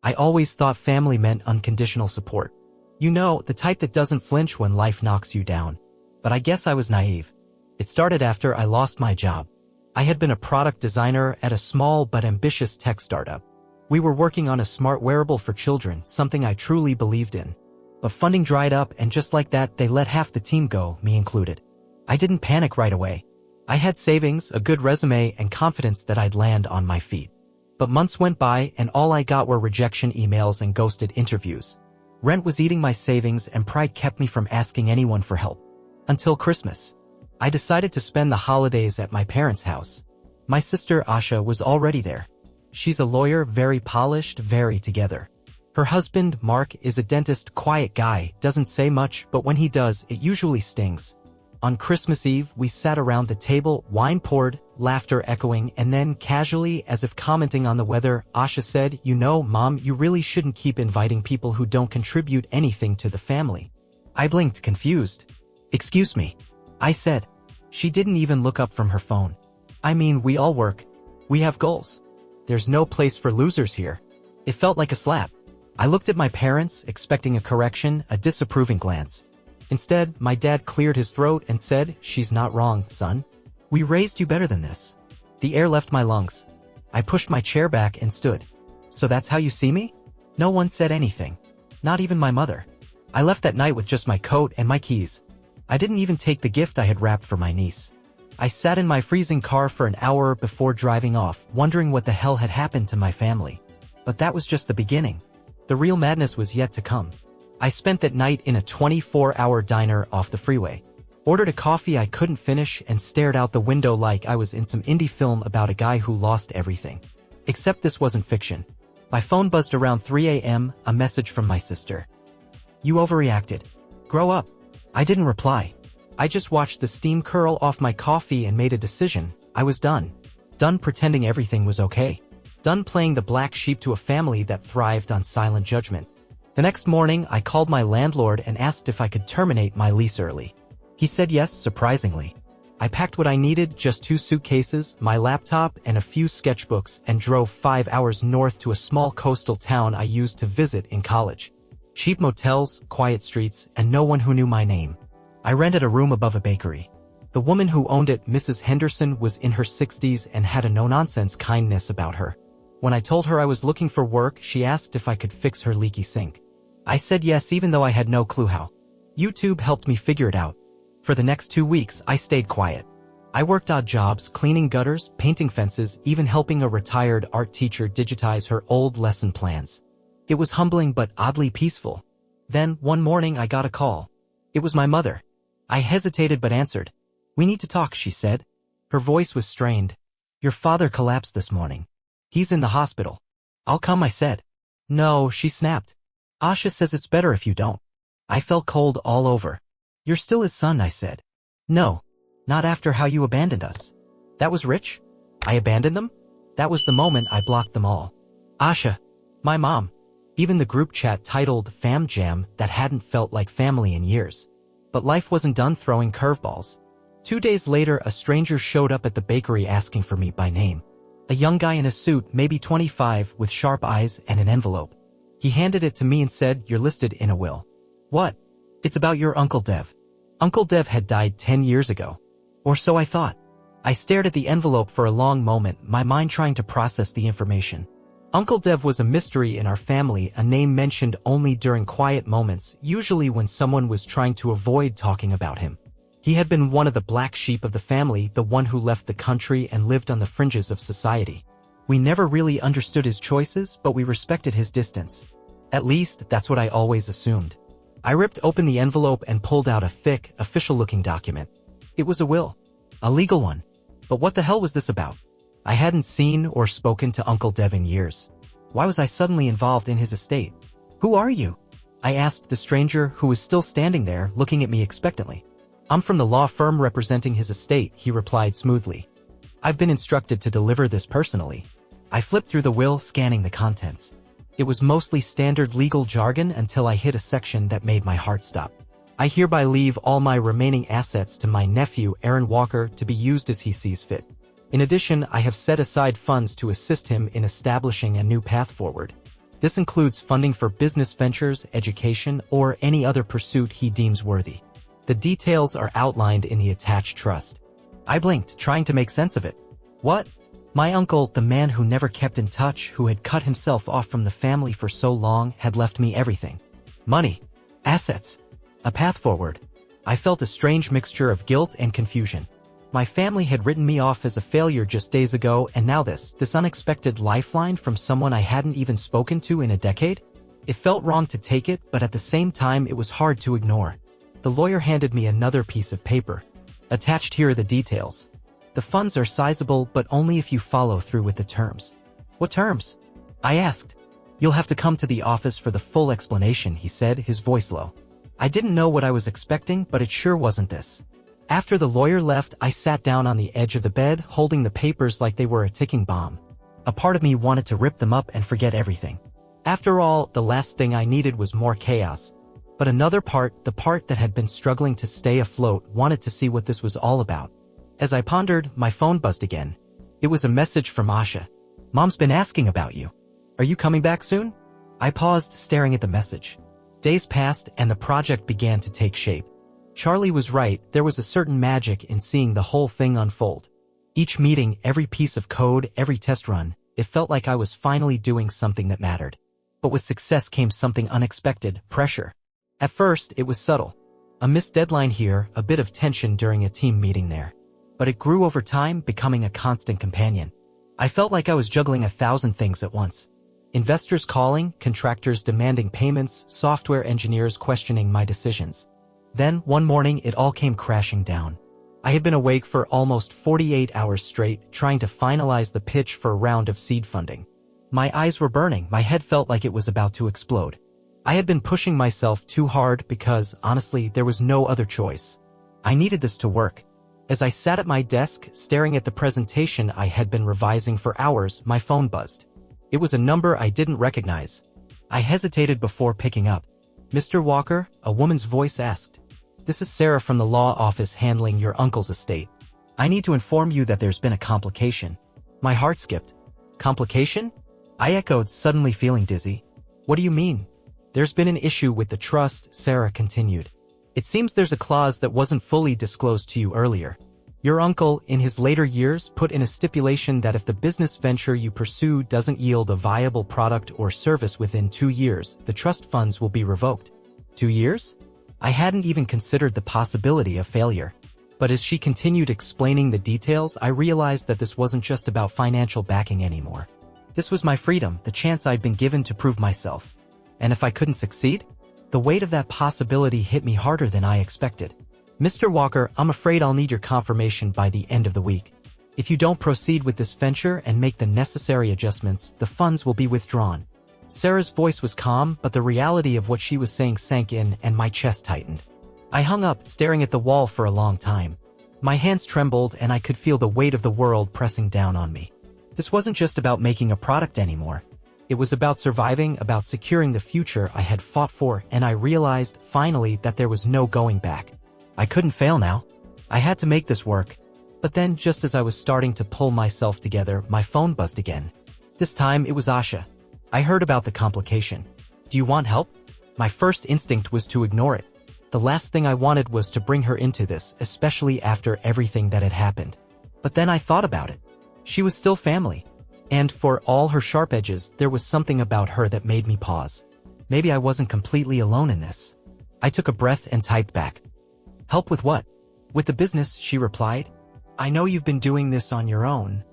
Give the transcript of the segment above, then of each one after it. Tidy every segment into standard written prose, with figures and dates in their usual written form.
I always thought family meant unconditional support. You know, the type that doesn't flinch when life knocks you down. But I guess I was naive. It started after I lost my job. I had been a product designer at a small but ambitious tech startup. We were working on a smart wearable for children, something I truly believed in. But funding dried up, and just like that, they let half the team go, me included. I didn't panic right away. I had savings, a good resume, and confidence that I'd land on my feet. But months went by, and all I got were rejection emails and ghosted interviews. Rent was eating my savings, and pride kept me from asking anyone for help. Until Christmas. I decided to spend the holidays at my parents' house. My sister Asha was already there. She's a lawyer, very polished, very together. Her husband, Mark, is a dentist, quiet guy, doesn't say much, but when he does, it usually stings. On Christmas Eve, we sat around the table, wine poured, laughter echoing, and then, casually, as if commenting on the weather, Asha said, "You know, Mom, you really shouldn't keep inviting people who don't contribute anything to the family." I blinked, confused. "Excuse me," I said. She didn't even look up from her phone. "I mean, we all work. We have goals. There's no place for losers here." It felt like a slap. I looked at my parents, expecting a correction, a disapproving glance. Instead, my dad cleared his throat and said, "She's not wrong, son. We raised you better than this." The air left my lungs. I pushed my chair back and stood. "So that's how you see me?" No one said anything. Not even my mother. I left that night with just my coat and my keys. I didn't even take the gift I had wrapped for my niece. I sat in my freezing car for an hour before driving off, wondering what the hell had happened to my family. But that was just the beginning. The real madness was yet to come. I spent that night in a 24-hour diner off the freeway. Ordered a coffee I couldn't finish and stared out the window like I was in some indie film about a guy who lost everything. Except this wasn't fiction. My phone buzzed around 3 a.m., a message from my sister. "You overreacted. Grow up." I didn't reply. I just watched the steam curl off my coffee and made a decision. I was done. Done pretending everything was okay. Done playing the black sheep to a family that thrived on silent judgment. The next morning, I called my landlord and asked if I could terminate my lease early. He said yes, surprisingly. I packed what I needed, just 2 suitcases, my laptop, and a few sketchbooks, and drove 5 hours north to a small coastal town I used to visit in college. Cheap motels, quiet streets, and no one who knew my name. I rented a room above a bakery. The woman who owned it, Mrs. Henderson, was in her 60s and had a no-nonsense kindness about her. When I told her I was looking for work, she asked if I could fix her leaky sink. I said yes, even though I had no clue how. YouTube helped me figure it out. For the next 2 weeks, I stayed quiet. I worked odd jobs, cleaning gutters, painting fences, even helping a retired art teacher digitize her old lesson plans. It was humbling but oddly peaceful. Then, one morning, I got a call. It was my mother. I hesitated but answered. "We need to talk," she said. Her voice was strained. "Your father collapsed this morning. He's in the hospital." "I'll come," I said. "No," she snapped. "Asha says it's better if you don't." I felt cold all over. "You're still his son," I said. "No. Not after how you abandoned us." "That was rich? I abandoned them?" That was the moment I blocked them all. Asha. My mom. Even the group chat titled Fam Jam that hadn't felt like family in years. But life wasn't done throwing curveballs. 2 days later, a stranger showed up at the bakery asking for me by name. A young guy in a suit, maybe 25, with sharp eyes and an envelope. He handed it to me and said, "You're listed in a will." "What?" "It's about your Uncle Dev." Uncle Dev had died 10 years ago. Or so I thought. I stared at the envelope for a long moment, my mind trying to process the information. Uncle Dev was a mystery in our family, a name mentioned only during quiet moments, usually when someone was trying to avoid talking about him. He had been one of the black sheep of the family, the one who left the country and lived on the fringes of society. We never really understood his choices, but we respected his distance. At least, that's what I always assumed. I ripped open the envelope and pulled out a thick, official-looking document. It was a will. A legal one. But what the hell was this about? I hadn't seen or spoken to Uncle Dev in years. Why was I suddenly involved in his estate? "Who are you?" I asked the stranger, who was still standing there, looking at me expectantly. "I'm from the law firm representing his estate," he replied smoothly. "I've been instructed to deliver this personally." I flipped through the will, scanning the contents. It was mostly standard legal jargon until I hit a section that made my heart stop. "I hereby leave all my remaining assets to my nephew, Aaron Walker, to be used as he sees fit. In addition, I have set aside funds to assist him in establishing a new path forward." This includes funding for business ventures, education, or any other pursuit he deems worthy. The details are outlined in the attached trust. I blinked, trying to make sense of it. What? My uncle, the man who never kept in touch, who had cut himself off from the family for so long, had left me everything. Money. Assets. A path forward. I felt a strange mixture of guilt and confusion. My family had written me off as a failure just days ago, and now this unexpected lifeline from someone I hadn't even spoken to in a decade? It felt wrong to take it, but at the same time it was hard to ignore. The lawyer handed me another piece of paper. Attached here are the details. The funds are sizable, but only if you follow through with the terms. What terms? I asked. You'll have to come to the office for the full explanation, he said, his voice low. I didn't know what I was expecting, but it sure wasn't this. After the lawyer left, I sat down on the edge of the bed, holding the papers like they were a ticking bomb. A part of me wanted to rip them up and forget everything. After all, the last thing I needed was more chaos. But another part, the part that had been struggling to stay afloat, wanted to see what this was all about. As I pondered, my phone buzzed again. It was a message from Asha. Mom's been asking about you. Are you coming back soon? I paused, staring at the message. Days passed, and the project began to take shape. Charlie was right, there was a certain magic in seeing the whole thing unfold. Each meeting, every piece of code, every test run, it felt like I was finally doing something that mattered. But with success came something unexpected, pressure. At first, it was subtle. A missed deadline here, a bit of tension during a team meeting there. But it grew over time, becoming a constant companion. I felt like I was juggling 1,000 things at once. Investors calling, contractors demanding payments, software engineers questioning my decisions. Then, one morning, it all came crashing down. I had been awake for almost 48 hours straight, trying to finalize the pitch for a round of seed funding. My eyes were burning, my head felt like it was about to explode. I had been pushing myself too hard because, honestly, there was no other choice. I needed this to work. As I sat at my desk, staring at the presentation I had been revising for hours, my phone buzzed. It was a number I didn't recognize. I hesitated before picking up. Mr. Walker, a woman's voice asked. This is Sarah from the law office handling your uncle's estate. I need to inform you that there's been a complication. My heart skipped. Complication? I echoed, suddenly feeling dizzy. What do you mean? There's been an issue with the trust, Sarah continued. It seems there's a clause that wasn't fully disclosed to you earlier. Your uncle, in his later years, put in a stipulation that if the business venture you pursue doesn't yield a viable product or service within 2 years, the trust funds will be revoked. 2 years? I hadn't even considered the possibility of failure. But as she continued explaining the details, I realized that this wasn't just about financial backing anymore. This was my freedom, the chance I'd been given to prove myself. And if I couldn't succeed? The weight of that possibility hit me harder than I expected. Mr. Walker, I'm afraid I'll need your confirmation by the end of the week. If you don't proceed with this venture and make the necessary adjustments, the funds will be withdrawn. Sarah's voice was calm, but the reality of what she was saying sank in and my chest tightened. I hung up, staring at the wall for a long time. My hands trembled and I could feel the weight of the world pressing down on me. This wasn't just about making a product anymore. It was about surviving, about securing the future I had fought for, and I realized, finally, that there was no going back. I couldn't fail now. I had to make this work. But then, just as I was starting to pull myself together, my phone buzzed again. This time, it was Asha. I heard about the complication. Do you want help? My first instinct was to ignore it. The last thing I wanted was to bring her into this, especially after everything that had happened. But then I thought about it. She was still family. And for all her sharp edges, there was something about her that made me pause. Maybe I wasn't completely alone in this. I took a breath and typed back. Help with what? With the business, she replied. I know you've been doing this on your own,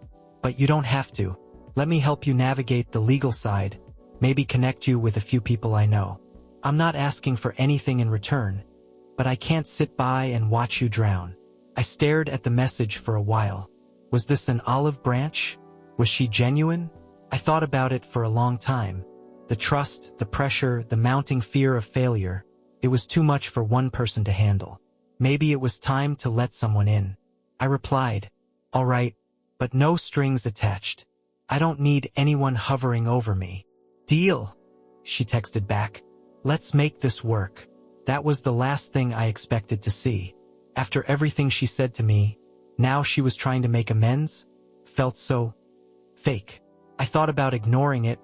but you don't have to. Let me help you navigate the legal side, maybe connect you with a few people I know. I'm not asking for anything in return, but I can't sit by and watch you drown. I stared at the message for a while. Was this an olive branch? Was she genuine? I thought about it for a long time. The trust, the pressure, the mounting fear of failure. It was too much for one person to handle. Maybe it was time to let someone in. I replied, all right, but no strings attached. I don't need anyone hovering over me. Deal, she texted back. Let's make this work. That was the last thing I expected to see. After everything she said to me, now she was trying to make amends, felt so fake. I thought about ignoring it,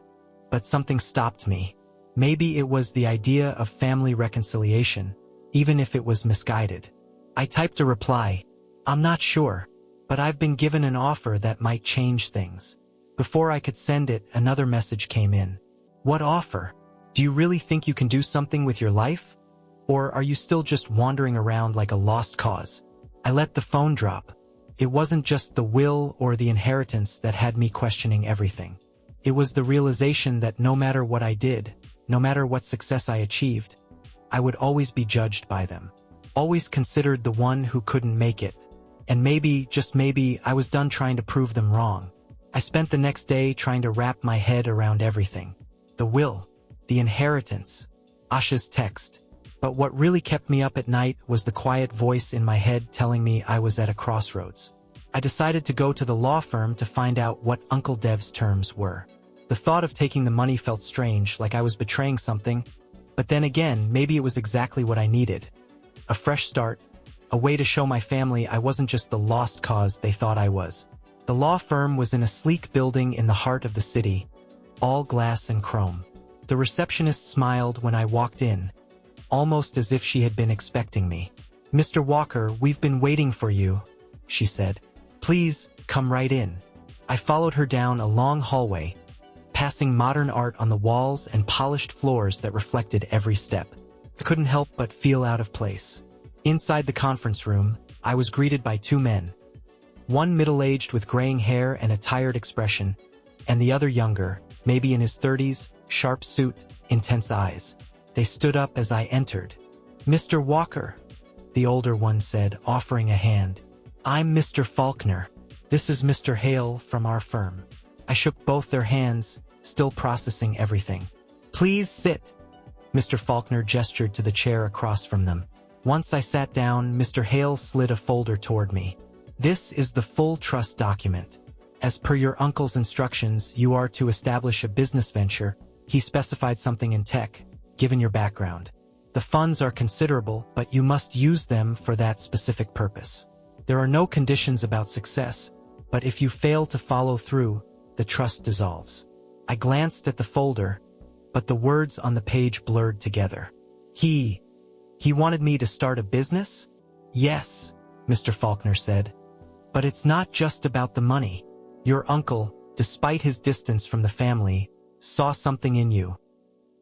but something stopped me. Maybe it was the idea of family reconciliation, even if it was misguided. I typed a reply. I'm not sure, but I've been given an offer that might change things. Before I could send it, another message came in. What offer? Do you really think you can do something with your life? Or are you still just wandering around like a lost cause? I let the phone drop. It wasn't just the will or the inheritance that had me questioning everything. It was the realization that no matter what I did, no matter what success I achieved, I would always be judged by them. Always considered the one who couldn't make it. And maybe, just maybe, I was done trying to prove them wrong. I spent the next day trying to wrap my head around everything. The will, the inheritance, Asha's text. But what really kept me up at night was the quiet voice in my head telling me I was at a crossroads. I decided to go to the law firm to find out what Uncle Dev's terms were. The thought of taking the money felt strange, like I was betraying something. But then again, maybe it was exactly what I needed. A fresh start, a way to show my family I wasn't just the lost cause they thought I was. The law firm was in a sleek building in the heart of the city, all glass and chrome. The receptionist smiled when I walked in, almost as if she had been expecting me. "Mr. Walker, we've been waiting for you," she said. "Please, come right in." I followed her down a long hallway, passing modern art on the walls and polished floors that reflected every step. I couldn't help but feel out of place. Inside the conference room, I was greeted by two men. One middle-aged with graying hair and a tired expression, and the other younger, maybe in his 30s, sharp suit, intense eyes. They stood up as I entered. "Mr. Walker," the older one said, offering a hand. "I'm Mr. Faulkner. This is Mr. Hale from our firm." I shook both their hands, still processing everything. "Please sit." Mr. Faulkner gestured to the chair across from them. Once I sat down, Mr. Hale slid a folder toward me. "This is the full trust document. As per your uncle's instructions, you are to establish a business venture." He specified something in tech, given your background. "The funds are considerable, but you must use them for that specific purpose. There are no conditions about success, but if you fail to follow through, the trust dissolves." I glanced at the folder, but the words on the page blurred together. He wanted me to start a business? "Yes," Mr. Faulkner said. "But it's not just about the money. Your uncle, despite his distance from the family, saw something in you.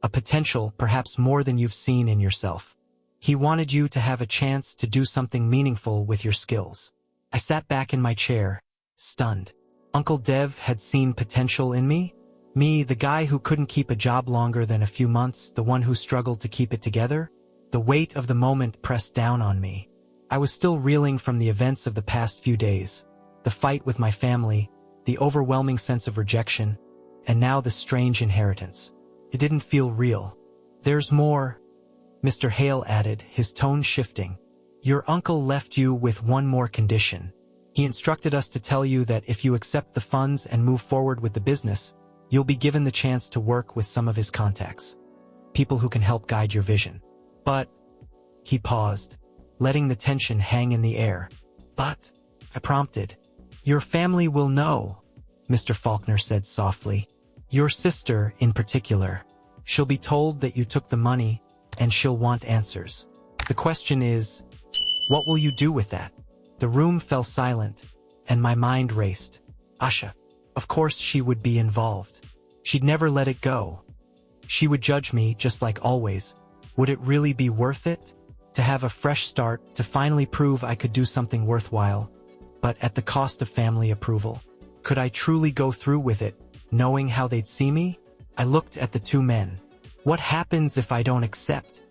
A potential, perhaps more than you've seen in yourself. He wanted you to have a chance to do something meaningful with your skills." I sat back in my chair, stunned. Uncle Dev had seen potential in me? Me, the guy who couldn't keep a job longer than a few months, the one who struggled to keep it together? The weight of the moment pressed down on me. I was still reeling from the events of the past few days. The fight with my family, the overwhelming sense of rejection, and now the strange inheritance. It didn't feel real. "There's more," Mr. Hale added, his tone shifting. "Your uncle left you with one more condition. He instructed us to tell you that if you accept the funds and move forward with the business, you'll be given the chance to work with some of his contacts. People who can help guide your vision. But," he paused, letting the tension hang in the air. "But," I prompted. "Your family will know," Mr. Faulkner said softly. "Your sister, in particular. She'll be told that you took the money, and she'll want answers. The question is, what will you do with that?" The room fell silent, and my mind raced. Asha. Of course she would be involved. She'd never let it go. She would judge me, just like always. Would it really be worth it? To have a fresh start, to finally prove I could do something worthwhile, but at the cost of family approval. Could I truly go through with it, knowing how they'd see me? I looked at the two men. "What happens if I don't accept?"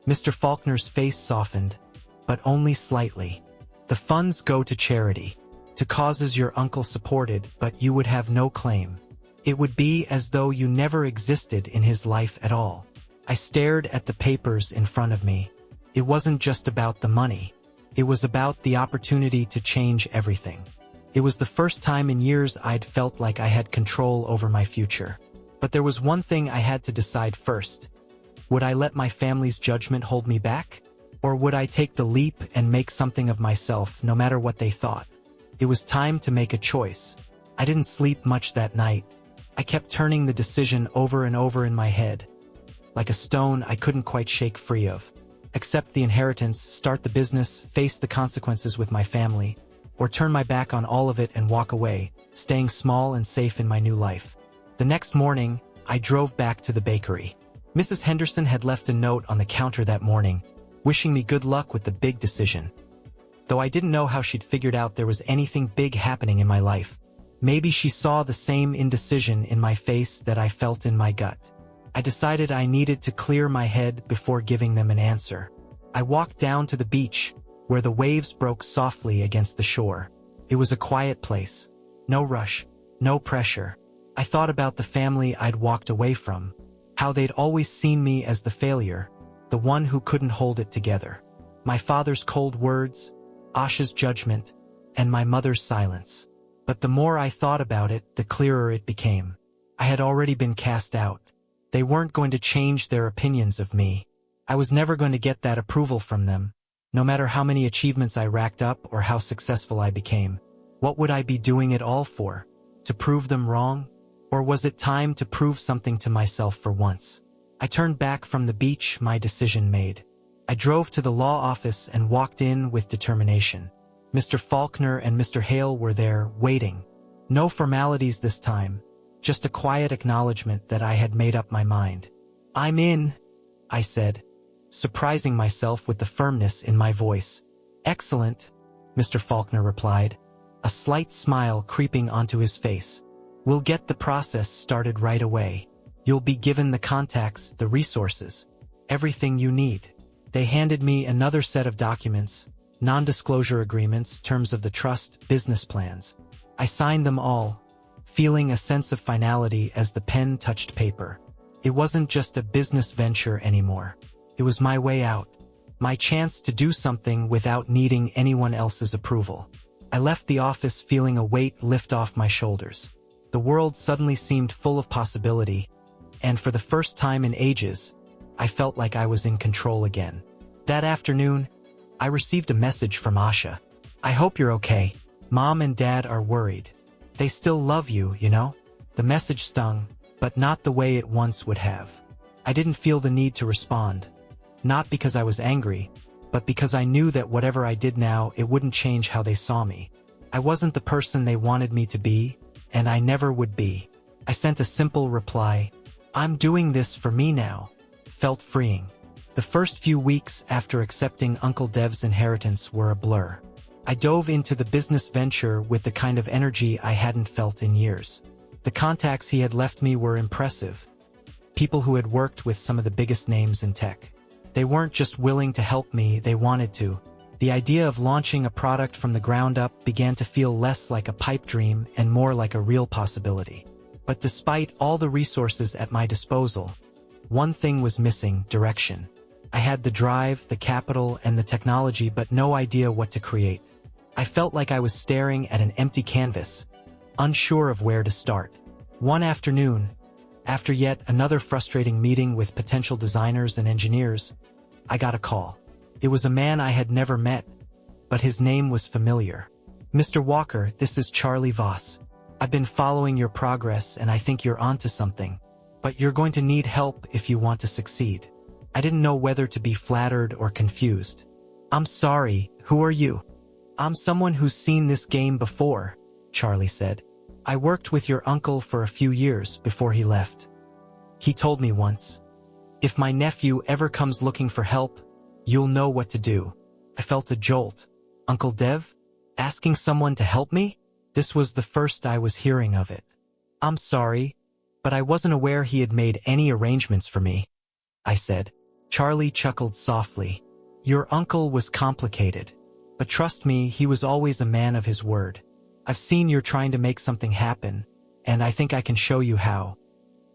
Mr. Faulkner's face softened, but only slightly. "The funds go to charity, to causes your uncle supported, but you would have no claim. It would be as though you never existed in his life at all." I stared at the papers in front of me. It wasn't just about the money. It was about the opportunity to change everything. It was the first time in years I'd felt like I had control over my future. But there was one thing I had to decide first. Would I let my family's judgment hold me back? Or would I take the leap and make something of myself, no matter what they thought? It was time to make a choice. I didn't sleep much that night. I kept turning the decision over and over in my head, like a stone I couldn't quite shake free of. Accept the inheritance, start the business, face the consequences with my family, or turn my back on all of it and walk away, staying small and safe in my new life. The next morning, I drove back to the bakery. Mrs. Henderson had left a note on the counter that morning, wishing me good luck with the big decision. Though I didn't know how she'd figured out there was anything big happening in my life. Maybe she saw the same indecision in my face that I felt in my gut. I decided I needed to clear my head before giving them an answer. I walked down to the beach, where the waves broke softly against the shore. It was a quiet place. No rush, no pressure. I thought about the family I'd walked away from, how they'd always seen me as the failure, the one who couldn't hold it together. My father's cold words, Asha's judgment, and my mother's silence. But the more I thought about it, the clearer it became. I had already been cast out. They weren't going to change their opinions of me. I was never going to get that approval from them, no matter how many achievements I racked up or how successful I became. What would I be doing it all for? To prove them wrong? Or was it time to prove something to myself for once? I turned back from the beach, my decision made. I drove to the law office and walked in with determination. Mr. Faulkner and Mr. Hale were there, waiting. No formalities this time, just a quiet acknowledgement that I had made up my mind. "I'm in," I said, surprising myself with the firmness in my voice. "Excellent," Mr. Faulkner replied, a slight smile creeping onto his face. "We'll get the process started right away. You'll be given the contacts, the resources, everything you need." They handed me another set of documents, non-disclosure agreements, terms of the trust, business plans. I signed them all, feeling a sense of finality as the pen touched paper. It wasn't just a business venture anymore. It was my way out, my chance to do something without needing anyone else's approval. I left the office feeling a weight lift off my shoulders. The world suddenly seemed full of possibility, and for the first time in ages, I felt like I was in control again. That afternoon, I received a message from Asha. "I hope you're okay. Mom and Dad are worried. They still love you, you know?" The message stung, but not the way it once would have. I didn't feel the need to respond, not because I was angry, but because I knew that whatever I did now, it wouldn't change how they saw me. I wasn't the person they wanted me to be, and I never would be. I sent a simple reply, "I'm doing this for me now." Felt freeing. The first few weeks after accepting Uncle Dev's inheritance were a blur. I dove into the business venture with the kind of energy I hadn't felt in years. The contacts he had left me were impressive. People who had worked with some of the biggest names in tech. They weren't just willing to help me, they wanted to. The idea of launching a product from the ground up began to feel less like a pipe dream and more like a real possibility. But despite all the resources at my disposal, one thing was missing: direction. I had the drive, the capital, and the technology, but no idea what to create. I felt like I was staring at an empty canvas, unsure of where to start. One afternoon, after yet another frustrating meeting with potential designers and engineers, I got a call. It was a man I had never met, but his name was familiar. "Mr. Walker, this is Charlie Voss. I've been following your progress and I think you're onto something. But you're going to need help if you want to succeed." I didn't know whether to be flattered or confused. "I'm sorry, who are you?" "I'm someone who's seen this game before," Charlie said. "I worked with your uncle for a few years before he left. He told me once, if my nephew ever comes looking for help, you'll know what to do." I felt a jolt. Uncle Dev? Asking someone to help me? This was the first I was hearing of it. "I'm sorry, but I wasn't aware he had made any arrangements for me," I said. Charlie chuckled softly. "Your uncle was complicated. But trust me, he was always a man of his word. I've seen you're trying to make something happen, and I think I can show you how."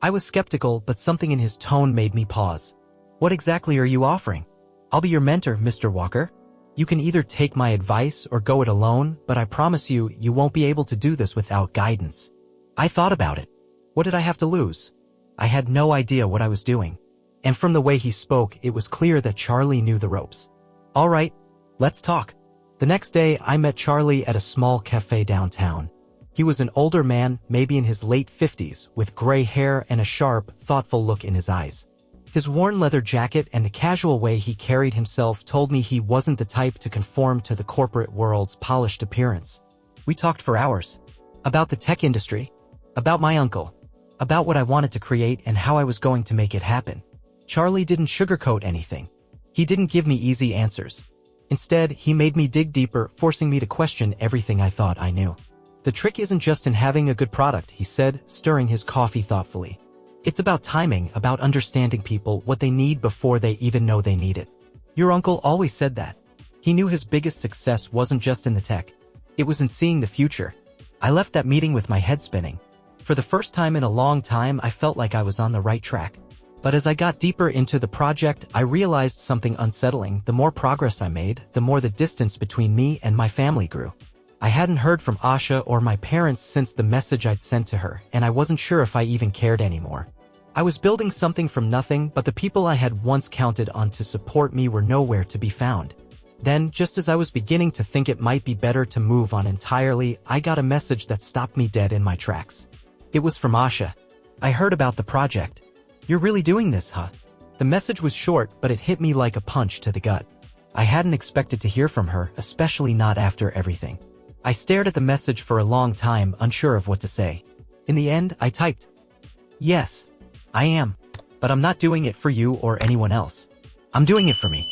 I was skeptical, but something in his tone made me pause. "What exactly are you offering?" "I'll be your mentor, Mr. Walker. You can either take my advice or go it alone, but I promise you, you won't be able to do this without guidance." I thought about it. What did I have to lose? I had no idea what I was doing. And from the way he spoke, it was clear that Charlie knew the ropes. "All right, let's talk." The next day, I met Charlie at a small cafe downtown. He was an older man, maybe in his late 50s, with gray hair and a sharp, thoughtful look in his eyes. His worn leather jacket and the casual way he carried himself told me he wasn't the type to conform to the corporate world's polished appearance. We talked for hours. About the tech industry. About my uncle. About what I wanted to create and how I was going to make it happen. Charlie didn't sugarcoat anything. He didn't give me easy answers. Instead, he made me dig deeper, forcing me to question everything I thought I knew. The trick isn't just in having a good product, he said, stirring his coffee thoughtfully. It's about timing, about understanding people, what they need before they even know they need it. Your uncle always said that. He knew his biggest success wasn't just in the tech. It was in seeing the future. I left that meeting with my head spinning. For the first time in a long time, I felt like I was on the right track. But as I got deeper into the project, I realized something unsettling. The more progress I made, the more the distance between me and my family grew. I hadn't heard from Asha or my parents since the message I'd sent to her, and I wasn't sure if I even cared anymore. I was building something from nothing, but the people I had once counted on to support me were nowhere to be found. Then, just as I was beginning to think it might be better to move on entirely, I got a message that stopped me dead in my tracks. It was from Asha. I heard about the project. You're really doing this, huh? The message was short, but it hit me like a punch to the gut. I hadn't expected to hear from her, especially not after everything. I stared at the message for a long time, unsure of what to say. In the end, I typed, "Yes, I am. But I'm not doing it for you or anyone else. I'm doing it for me."